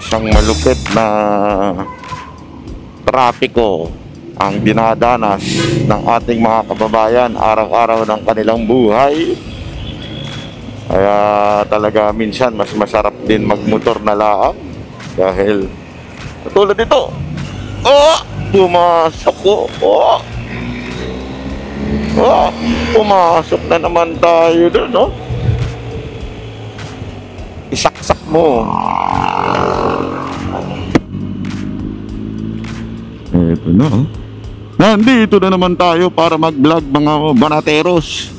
isang malupit na trapiko ang dinadanas ng ating mga kababayan araw-araw ng kanilang buhay. Kaya talaga minsan mas masarap din magmotor na laang dahil tulad dito. Pumasok ko. Pumasok na naman tayo doon, no? Isaksak mo. Eto na, oh. Nandito na naman tayo para mag-vlog, mga banateros.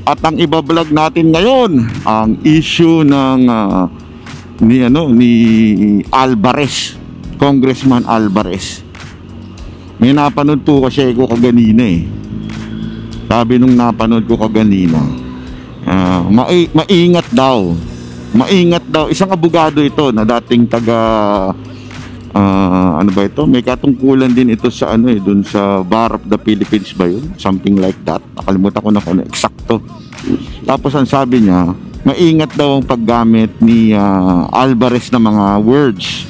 At ang iba-vlog natin ngayon, ang issue ng ni Alvarez, Congressman Alvarez. May napanood po kasi ko kaganina eh. Sabi nung napanood ko kaganina, maingat daw. Maingat daw. Isang abogado ito na dating taga ano ba ito? May katungkulan din ito sa dun sa Bar of the Philippines ba yun? Something like that. Nakalimutan ko na kung eksakto. Tapos ang sabi niya, maingat daw ang paggamit ni Alvarez na mga words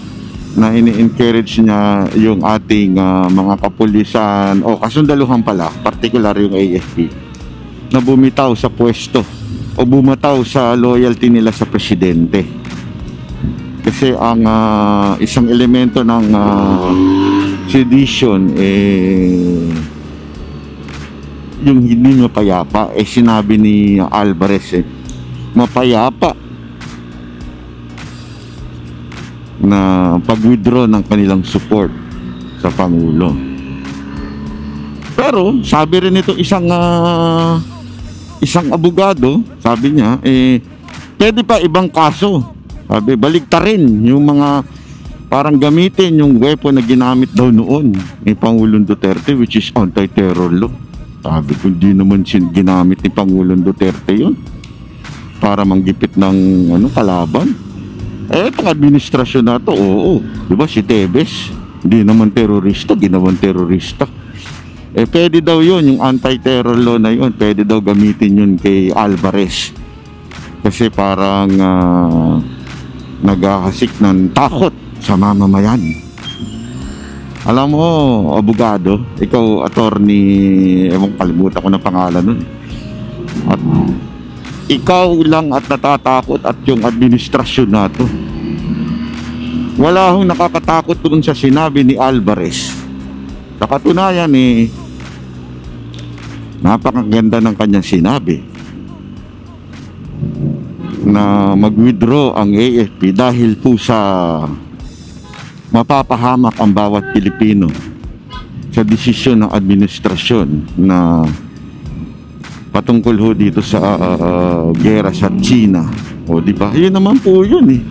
na ini-encourage niya yung ating mga kapulisan o kasundaluhan pala, particular yung AFP, na bumitaw sa pwesto o bumataw sa loyalty nila sa presidente. Kasi ang isang elemento ng sedition yung hindi mapayapa, sinabi ni Alvarez mapayapa na pag-withdraw ng kanilang support sa Pangulo. Pero sabi rin ito isang abogado, sabi niya pwede pa ibang kaso. Sabi baliktarin yung mga parang gamitin yung weapon na ginamit daw noon ni Pangulong Duterte, which is anti-terror law. Sabi ko hindi naman ginamit ni Pangulong Duterte yun para manggipit ng kalaban. Itong administrasyon na to, oo, diba si Tebes, hindi naman terorista, ginawang terorista. Pwede daw yun, yung anti-terror law na yun, pwede daw gamitin yun kay Alvarez. Kasi parang nagkakasik ng takot sa mamamayan. Alam mo, abogado, ikaw attorney, kalimutan ko na pangalan nun. At ikaw lang at natatakot at yung administrasyon na to. Wala hong nakakatakot doon sa sinabi ni Alvarez. Sa katunayan napakaganda ng kanyang sinabi na mag-withdraw ang AFP dahil po sa mapapahamak ang bawat Pilipino sa desisyon ng administrasyon na patungkol ho dito sa gera sa China. O di ba? Yun naman po yun eh.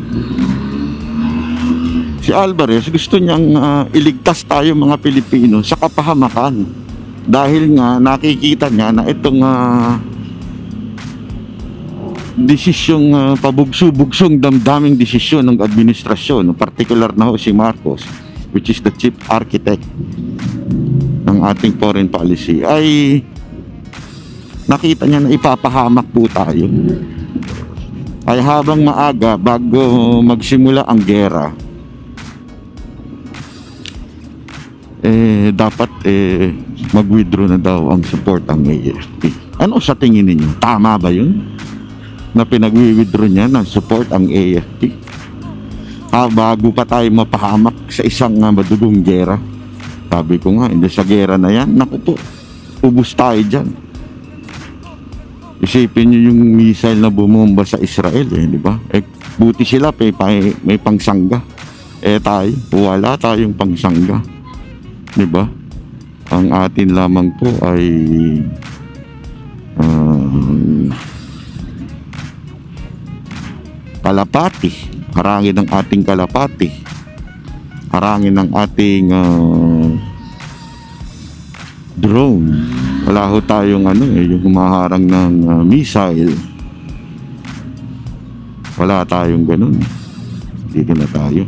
Si Alvarez gusto niyang iligtas tayo mga Pilipino sa kapahamakan dahil nga nakikita niya na itong desisyong pabugso-bugsong damdaming desisyon ng administrasyon, particular na ho si Marcos, which is the chief architect ng ating foreign policy, ay nakita niya na ipapahamak po tayo. Ay habang maaga bago magsimula ang gera, dapat mag-withdraw na daw ang support ang AFP. Ano sa tingin ninyo? Tama ba yun? Na pinag-withdraw niya ng support ang AFP? Bago pa tayo mapahamak sa isang madugong gera. Sabi ko nga, hindi sa gera na yan, naku po, ubus tayo dyan. Isipin nyo yung missile na bumomba sa Israel, di ba? Buti sila, may pangsangga. Tayo, wala tayong pangsangga. Di ba? Ang atin lamang po ay kalapati. Harangin ng ating kalapati. Harangin ng ating drone. Wala ho tayong yung humaharang ng missile. Wala tayong ganun. Hindi na tayo.